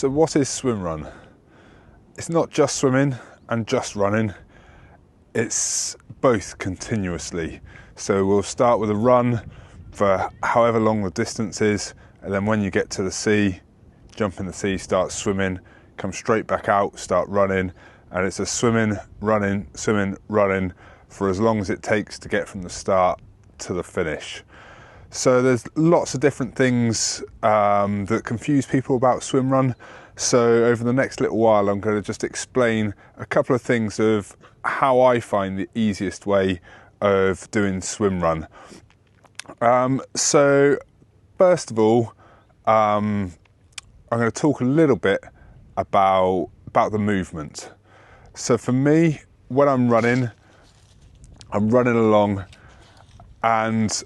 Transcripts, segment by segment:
So what is Swimrun? It's not just swimming and just running, it's both continuously. So we'll start with a run for however long the distance is, and then when you get to the sea, jump in the sea, start swimming, come straight back out, start running, and it's a swimming, running for as long as it takes to get from the start to the finish. So there's lots of different things that confuse people about Swimrun. So over the next little while, I'm going to just explain a couple of things of how I find the easiest way of doing Swimrun. So first of all, I'm going to talk a little bit about the movement. So for me, when I'm running along, and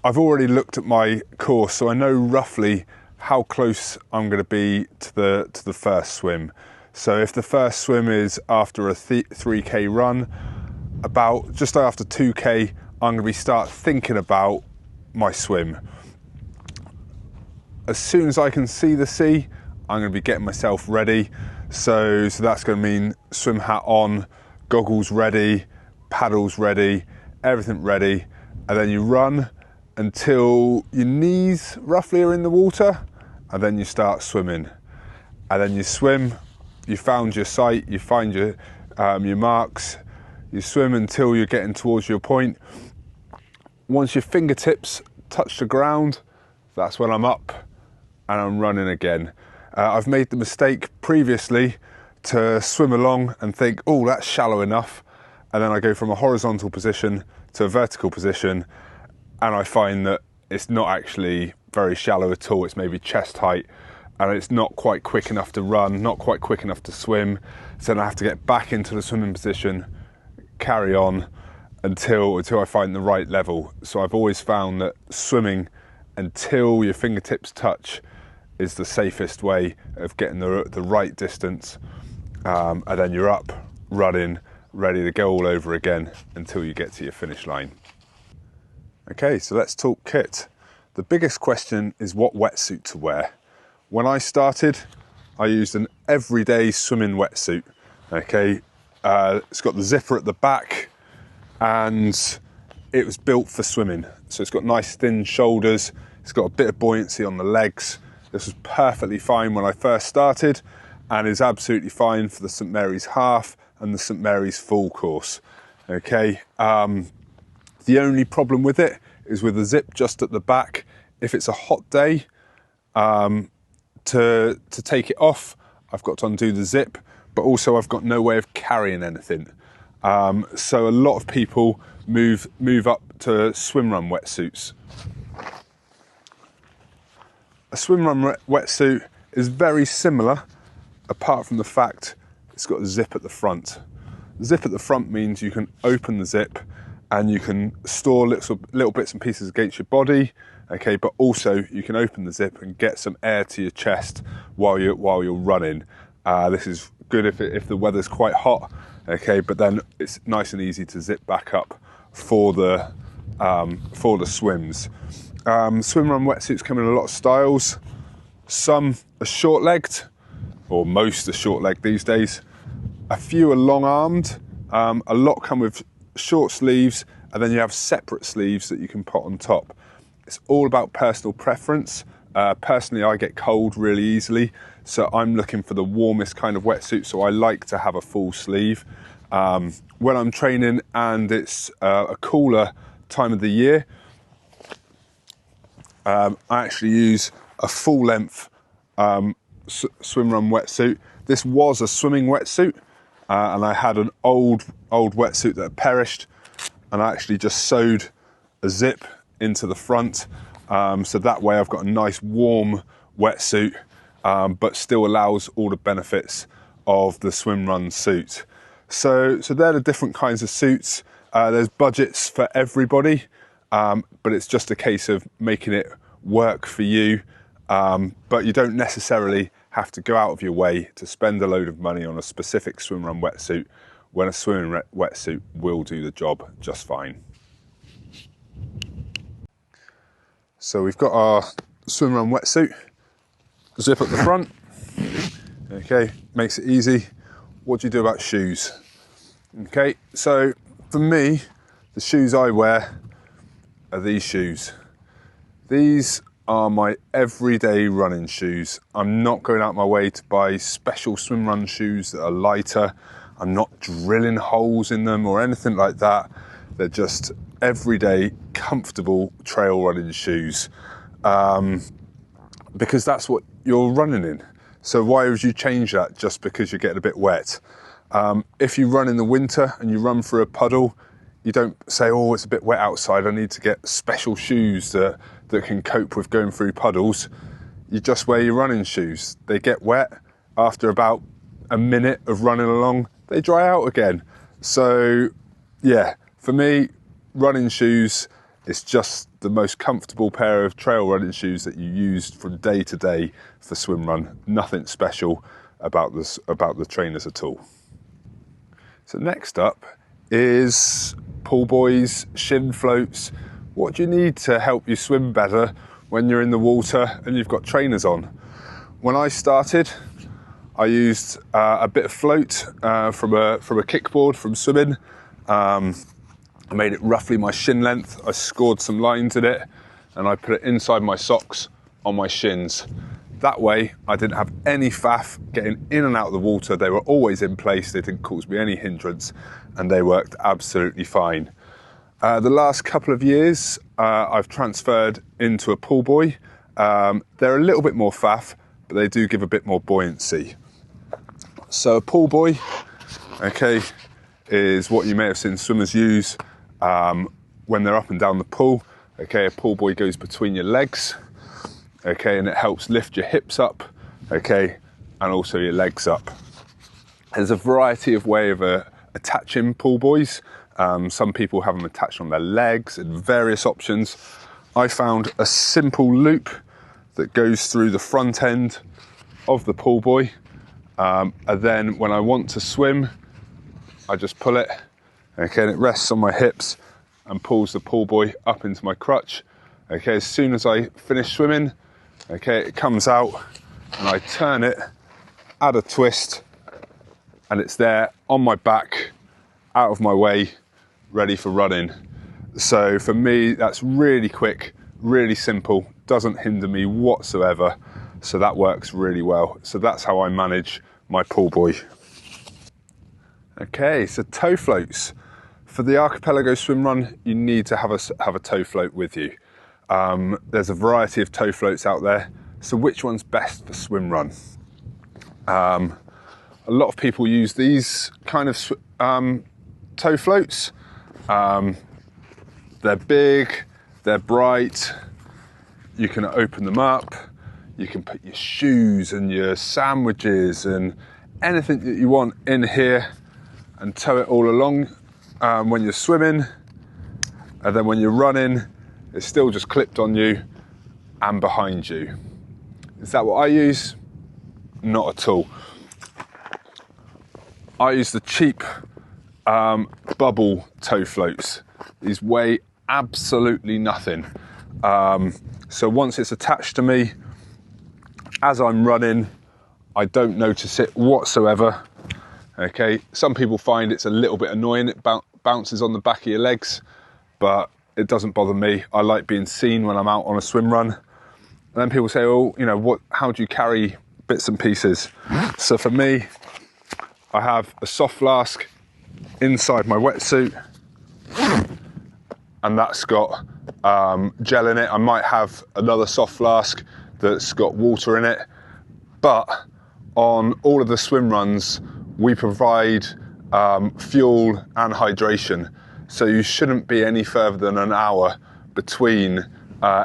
I've already looked at my course, so I know roughly how close I'm going to be to the first swim. So if the first swim is after a 3k run, about just after 2k, I'm going to start thinking about my swim. As soon as I can see the sea, I'm going to be getting myself ready. So that's going to mean swim hat on, goggles ready, paddles ready, everything ready, and then you run until your knees roughly are in the water, and then you start swimming. And then you swim, you found your sight, you find your marks, you swim until you're getting towards your point. Once your fingertips touch the ground, that's when I'm up and I'm running again. I've made the mistake previously to swim along and think, oh, that's shallow enough, and then I go from a horizontal position to a vertical position, and I find that it's not actually very shallow at all. It's maybe chest height, and it's not quite quick enough to run, not quite quick enough to swim. So then I have to get back into the swimming position, carry on until I find the right level. So I've always found that swimming until your fingertips touch is the safest way of getting the right distance, and then you're up, running, ready to go all over again until you get to your finish line. Okay, so let's talk kit. The biggest question is what wetsuit to wear. When I started, I used an everyday swimming wetsuit. Okay, it's got the zipper at the back, and it was built for swimming. So it's got nice thin shoulders, it's got a bit of buoyancy on the legs. This was perfectly fine when I first started, and is absolutely fine for the St Mary's half and the St Mary's full course. Okay. The only problem with it is with the zip just at the back. If it's a hot day, to take it off, I've got to undo the zip, but also I've got no way of carrying anything. So a lot of people move up to Swimrun wetsuits. A Swimrun wetsuit is very similar, apart from the fact it's got a zip at the front. The zip at the front means you can open the zip and you can store little bits and pieces against your body, okay, but also you can open the zip and get some air to your chest while you're running. This is good if the weather's quite hot, okay, but then it's nice and easy to zip back up for the swims. Swimrun wetsuits come in a lot of styles. Some are short-legged, or most are short-legged these days. A few are long-armed. A lot come with short sleeves, and then you have separate sleeves that you can put on top. It's all about personal preference. Personally, I get cold really easily, so I'm looking for the warmest kind of wetsuit, so I like to have a full sleeve. When I'm training and it's a cooler time of the year, I actually use a full-length Swimrun wetsuit. This was a swimming wetsuit, and I had an old wetsuit that had perished, and I actually just sewed a zip into the front, so that way I've got a nice warm wetsuit, but still allows all the benefits of the Swimrun suit. So they're the different kinds of suits. There's budgets for everybody, but it's just a case of making it work for you, but you don't necessarily have to go out of your way to spend a load of money on a specific Swimrun wetsuit when a swimming wetsuit will do the job just fine. So we've got our Swimrun wetsuit, zip at the front, Okay, makes it easy. What do you do about shoes? Okay, so for me, the shoes I wear are these shoes. These are my everyday running shoes. I'm not going out my way to buy special swim run shoes that are lighter. I'm not drilling holes in them or anything like that. They're just everyday, comfortable trail running shoes. Because that's what you're running in. So why would you change that just because you're getting a bit wet? If you run in the winter and you run through a puddle, you don't say, oh, it's a bit wet outside, I need to get special shoes that can cope with going through puddles. You just wear your running shoes. They get wet. After about a minute of running along, they dry out again. So yeah, for me, running shoes is just the most comfortable pair of trail running shoes that you use from day to day for swim run. Nothing special about the trainers at all. So next up is pull buoys, shin floats. What do you need to help you swim better when you're in the water and you've got trainers on? When I started, I used a bit of float from a kickboard from swimming. I made it roughly my shin length. I scored some lines in it and I put it inside my socks on my shins. That way I didn't have any faff getting in and out of the water. They were always in place. They didn't cause me any hindrance and they worked absolutely fine. The last couple of years I've transferred into a pull buoy. They're a little bit more faff, but they do give a bit more buoyancy. So a pull buoy, okay, is what you may have seen swimmers use when they're up and down the pool. Okay, a pull buoy goes between your legs, okay, and it helps lift your hips up, okay, and also your legs up. There's a variety of ways of attaching pull buoys. Some people have them attached on their legs and various options. I found a simple loop that goes through the front end of the pull buoy, and then when I want to swim, I just pull it, okay, and it rests on my hips and pulls the pull buoy up into my crutch. Okay, as soon as I finish swimming, okay, it comes out and I turn it, add a twist, and it's there on my back, out of my way, ready for running. So for me, that's really quick, really simple, doesn't hinder me whatsoever. So that works really well. So that's how I manage my pull buoy. Okay, so tow floats. For the archipelago swim run, you need to have a tow float with you. There's a variety of tow floats out there. So which one's best for swim run? A lot of people use these kind of tow floats. They're big, they're bright. You can open them up. You can put your shoes and your sandwiches and anything that you want in here and tow it all along when you're swimming, and then when you're running, it's still just clipped on you and behind you. Is that what I use? Not at all. I use the cheap bubble tow floats. These weigh absolutely nothing. So once it's attached to me, as I'm running, I don't notice it whatsoever. Okay, some people find it's a little bit annoying, it bounces on the back of your legs, but it doesn't bother me. I like being seen when I'm out on a swim run. And then people say, oh, you know, how do you carry bits and pieces? So for me, I have a soft flask inside my wetsuit, and that's got gel in it. I might have another soft flask that's got water in it, but on all of the swim runs, we provide fuel and hydration. So you shouldn't be any further than an hour between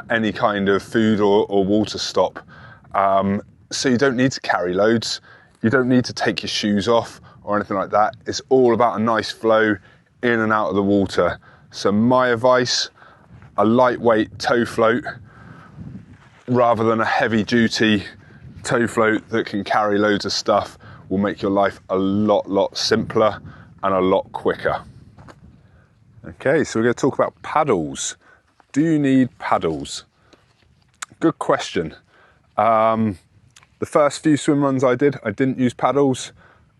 any kind of food or water stop. So you don't need to carry loads. You don't need to take your shoes off or anything like that. It's all about a nice flow in and out of the water. So my advice, a lightweight tow float rather than a heavy duty tow float that can carry loads of stuff will make your life a lot simpler and a lot quicker. Okay, so we're going to talk about paddles. Do you need paddles? Good question. The first few swim runs I didn't use paddles.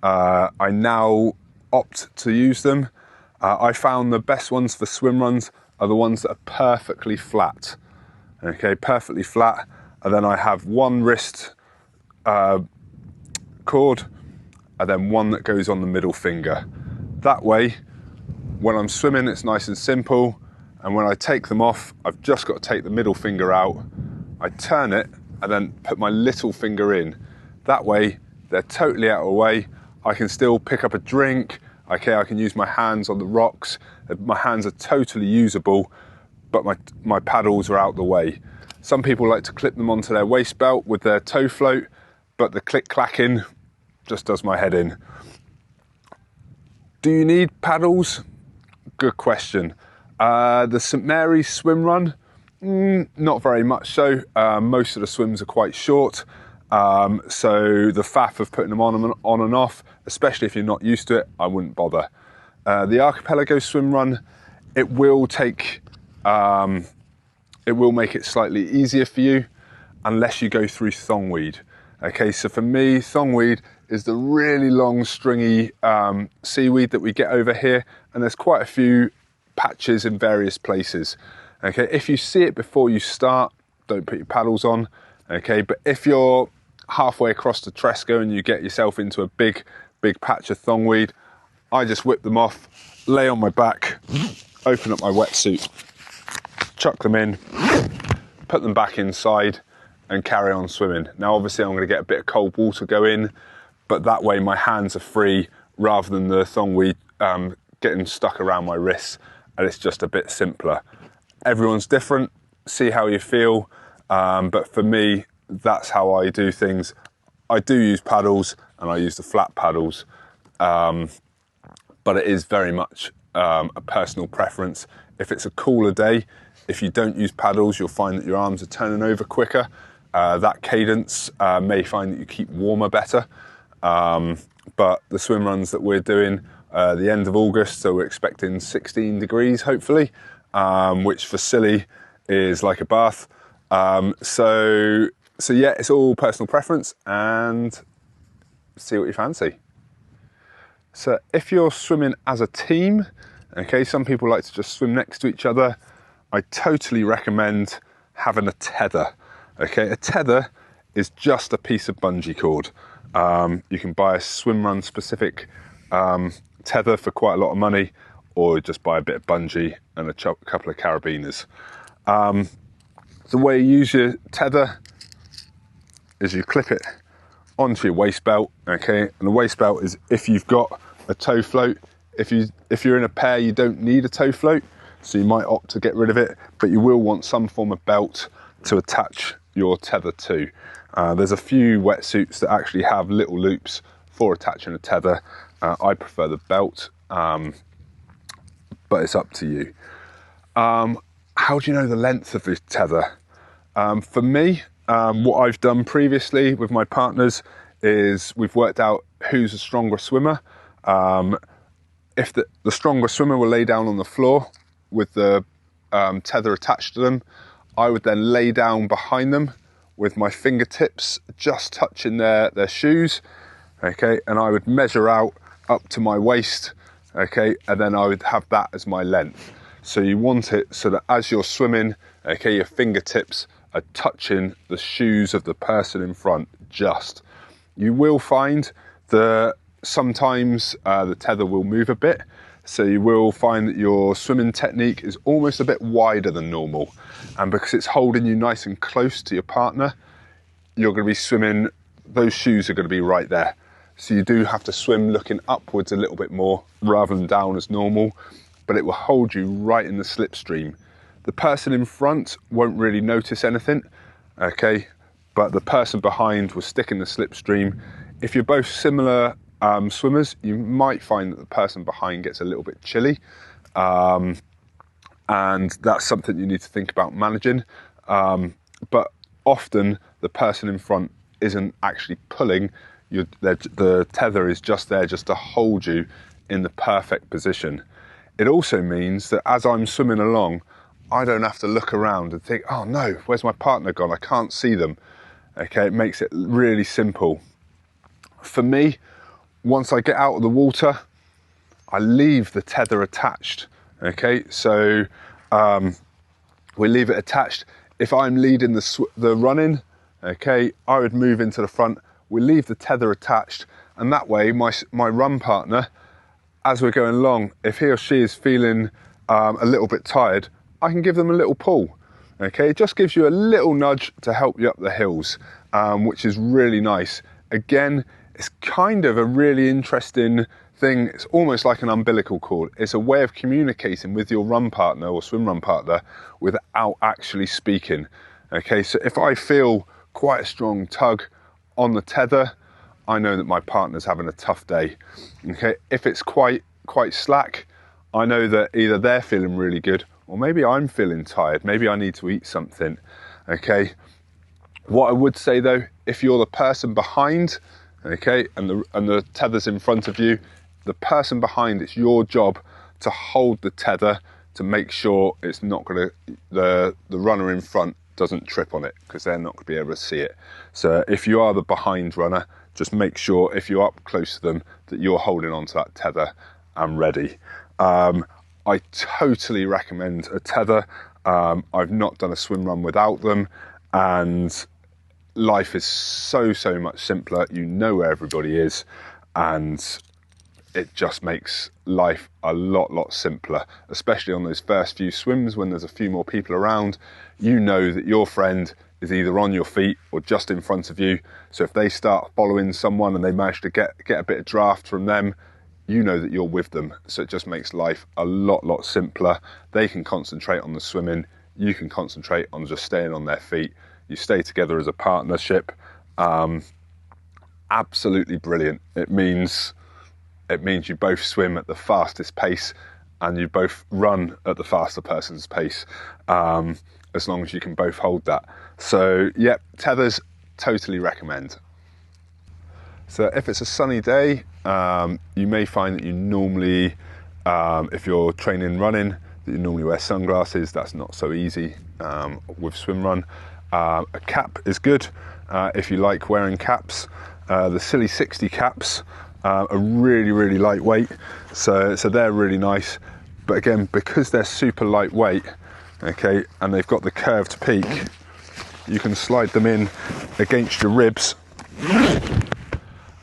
I now opt to use them. I found the best ones for swim runs are the ones that are perfectly flat. Okay, perfectly flat. And then I have one wrist cord and then one that goes on the middle finger. That way, when I'm swimming, it's nice and simple. And when I take them off, I've just got to take the middle finger out. I turn it and then put my little finger in. That way, they're totally out of the way. I can still pick up a drink. Okay, I can use my hands on the rocks. My hands are totally usable, but my paddles are out the way. Some people like to clip them onto their waist belt with their toe float, but the click-clacking just does my head in. Do you need paddles? Good question. The St Mary's Swimrun, not very much so. Most of the swims are quite short, so the faff of putting them on and off, especially if you're not used to it, I wouldn't bother. The Archipelago Swimrun, it will make it slightly easier for you unless you go through thongweed. Okay, so for me, thongweed is the really long stringy seaweed that we get over here, and there's quite a few patches in various places. Okay, if you see it before you start, don't put your paddles on. Okay, but if you're halfway across the Tresco and you get yourself into a big patch of thongweed, I just whip them off, lay on my back, open up my wetsuit, chuck them in, put them back inside and carry on swimming. Now obviously I'm going to get a bit of cold water go in, but that way my hands are free rather than the thongweed getting stuck around my wrists, and it's just a bit simpler. Everyone's different, see how you feel, but for me, that's how I do things. I do use paddles and I use the flat paddles, but it is very much a personal preference. If it's a cooler day, if you don't use paddles, you'll find that your arms are turning over quicker. That cadence may find that you keep warmer better. But the swim runs that we're doing the end of August, so we're expecting 16 degrees hopefully, which for Scilly is like a bath. So yeah, it's all personal preference and see what you fancy. So if you're swimming as a team, okay, some people like to just swim next to each other. I totally recommend having a tether. Okay, a tether is just a piece of bungee cord. You can buy a Swimrun specific tether for quite a lot of money, or just buy a bit of bungee and a couple of carabiners. The way you use your tether is you clip it onto your waist belt, okay? And the waist belt is if you've got a toe float. If you're in a pair, you don't need a toe float, so you might opt to get rid of it, but you will want some form of belt to attach your tether to. There's a few wetsuits that actually have little loops for attaching a tether. I prefer the belt, but it's up to you. How do you know the length of this tether? For me, what I've done previously with my partners is we've worked out who's a stronger swimmer. If the stronger swimmer will lay down on the floor with the tether attached to them, I would then lay down behind them with my fingertips just touching their shoes, okay, and I would measure out up to my waist, okay, and then I would have that as my length. So you want it so that as you're swimming, okay, your fingertips are touching the shoes of the person in front just. You will find that sometimes the tether will move a bit, so you will find that your swimming technique is almost a bit wider than normal, and because it's holding you nice and close to your partner, you're going to be swimming, those shoes are going to be right there. So you do have to swim looking upwards a little bit more rather than down as normal, but it will hold you right in the slipstream. The person in front won't really notice anything, okay, but the person behind will stick in the slipstream. If you're both similar swimmers, you might find that the person behind gets a little bit chilly, and that's something you need to think about managing. But often the person in front isn't actually pulling, the tether is just there just to hold you in the perfect position. It also means that as I'm swimming along, I don't have to look around and think, oh no, where's my partner gone? I can't see them. Okay, it makes it really simple. For me, once I get out of the water, I leave the tether attached. Okay, so we leave it attached. If I'm leading the running, okay, I would move into the front. We leave the tether attached, and that way my run partner, as we're going along, if he or she is feeling a little bit tired, I can give them a little pull. Okay, it just gives you a little nudge to help you up the hills, which is really nice. Again, it's kind of a really interesting thing. It's almost like an umbilical cord. It's a way of communicating with your run partner or swim run partner without actually speaking. Okay, so if I feel quite a strong tug on the tether, I know that my partner's having a tough day. Okay, if it's quite slack, I know that either they're feeling really good or maybe I'm feeling tired. Maybe I need to eat something. Okay, what I would say though, if you're the person behind, okay, and the tether's in front of you, the person behind, it's your job to hold the tether to make sure it's not going to, the runner in front doesn't trip on it, because they're not going to be able to see it. So if you are the behind runner, just make sure if you're up close to them that you're holding onto that tether and ready. I totally recommend a tether. I've not done a swim run without them, and life is so much simpler. You know where everybody is, and it just makes life a lot simpler, especially on those first few swims when there's a few more people around. You know that your friend is either on your feet or just in front of you, so if they start following someone and they manage to get a bit of draft from them, you know that you're with them. So it just makes life a lot simpler. They can concentrate on the swimming, you can concentrate on just staying on their feet. You stay together as a partnership. Absolutely brilliant. It means you both swim at the fastest pace and you both run at the faster person's pace, as long as you can both hold that. So yeah, tethers, totally recommend. So if it's a sunny day, you may find that you normally, if you're training running, that you normally wear sunglasses. That's not so easy with Swimrun. A cap is good if you like wearing caps. The Silly 60 caps are really lightweight, so they're really nice. But again, because they're super lightweight, okay, and they've got the curved peak, you can slide them in against your ribs,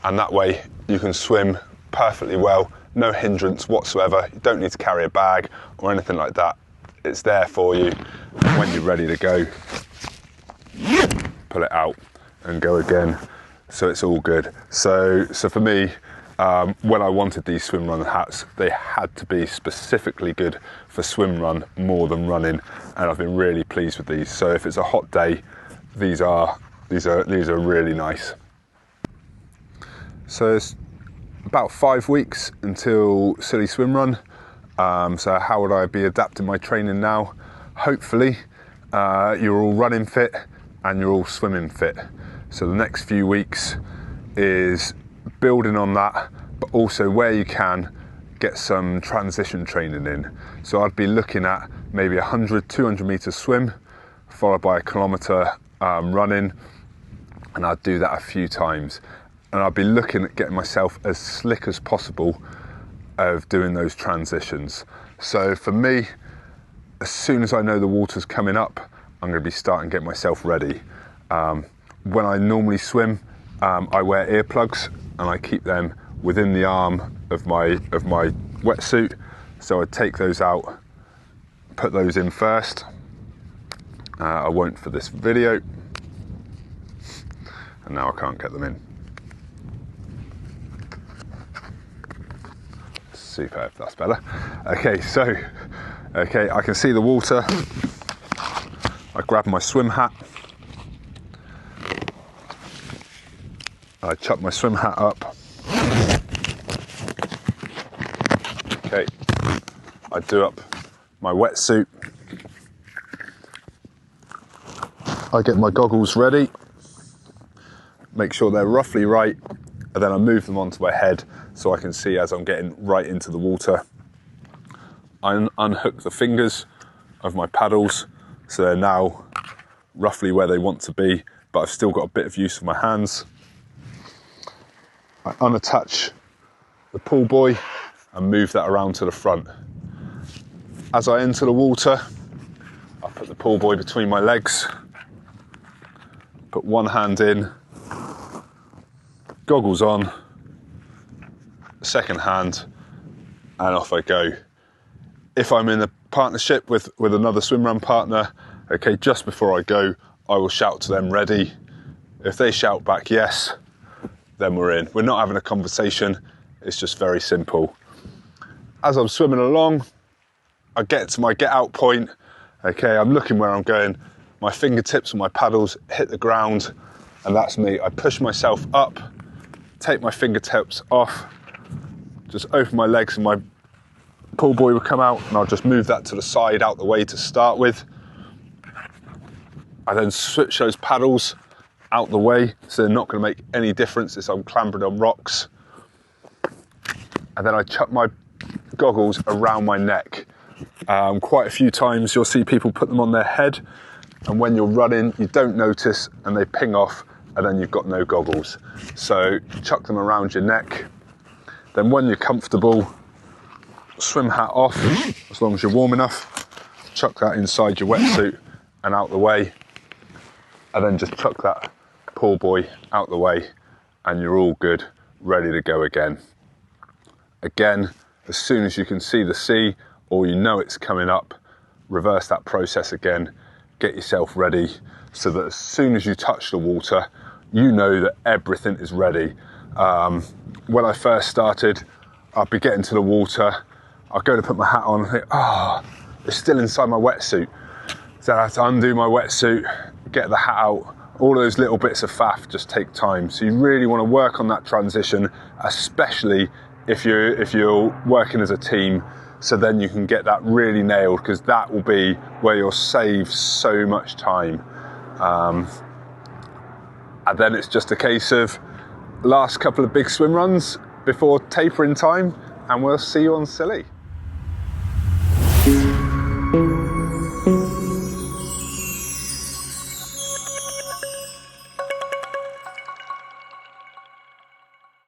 and that way you can swim perfectly well, no hindrance whatsoever. You don't need to carry a bag or anything like that. It's there for you. When you're ready to go, pull it out and go again. So it's all good. So for me, when I wanted these swim run hats, they had to be specifically good for swim run more than running, and I've been really pleased with these. So if it's a hot day, these are really nice. So it's about 5 weeks until Silly Swimrun. So how would I be adapting my training now? Hopefully you're all running fit and you're all swimming fit. So the next few weeks is building on that, but also where you can, get some transition training in. So I'd be looking at maybe 100, 200 meter swim, followed by a kilometer running, and I'd do that a few times. And I'd be looking at getting myself as slick as possible of doing those transitions. So for me, as soon as I know the water's coming up, I'm going to be starting to get myself ready. When I normally swim, I wear earplugs and I keep them within the arm of my wetsuit. So I take those out, put those in first. I won't for this video, and now I can't get them in. Superb, that's better. Okay, so I can see the water. I grab my swim hat. I chuck my swim hat up. Okay, I do up my wetsuit. I get my goggles ready, make sure they're roughly right, and then I move them onto my head so I can see as I'm getting right into the water. I unhook the fingers of my paddles so they're now roughly where they want to be, but I've still got a bit of use for my hands. I unattach the pull buoy and move that around to the front. As I enter the water, I put the pull buoy between my legs, put one hand in, goggles on, second hand, and off I go. If I'm in a partnership with another swimrun partner, okay, just before I go, I will shout to them, ready. If they shout back yes, then we're in. We're not having a conversation, it's just very simple. As I'm swimming along, I get to my get out point, okay, I'm looking where I'm going, my fingertips and my paddles hit the ground, and that's me. I push myself up, take my fingertips off, just open my legs and my pull buoy will come out, and I'll just move that to the side out the way to start with. I then switch those paddles out the way, so they're not going to make any difference as I'm clambering on rocks. And then I chuck my goggles around my neck. Quite a few times you'll see people put them on their head, and when you're running you don't notice and they ping off, and then you've got no goggles. So chuck them around your neck. Then when you're comfortable, swim hat off, as long as you're warm enough, chuck that inside your wetsuit and out the way, and then just chuck that pull buoy out the way, and you're all good, ready to go again. Again, as soon as you can see the sea or you know it's coming up, reverse that process again, get yourself ready so that as soon as you touch the water, you know that everything is ready. When I first started, I'd be getting to the water, I'd go to put my hat on and think, it's still inside my wetsuit. So I have to undo my wetsuit, get the hat out. All those little bits of faff just take time. So you really want to work on that transition, especially if you're working as a team, so then you can get that really nailed, because that will be where you'll save so much time. And then it's just a case of last couple of big swim runs before tapering time, and we'll see you on Silly.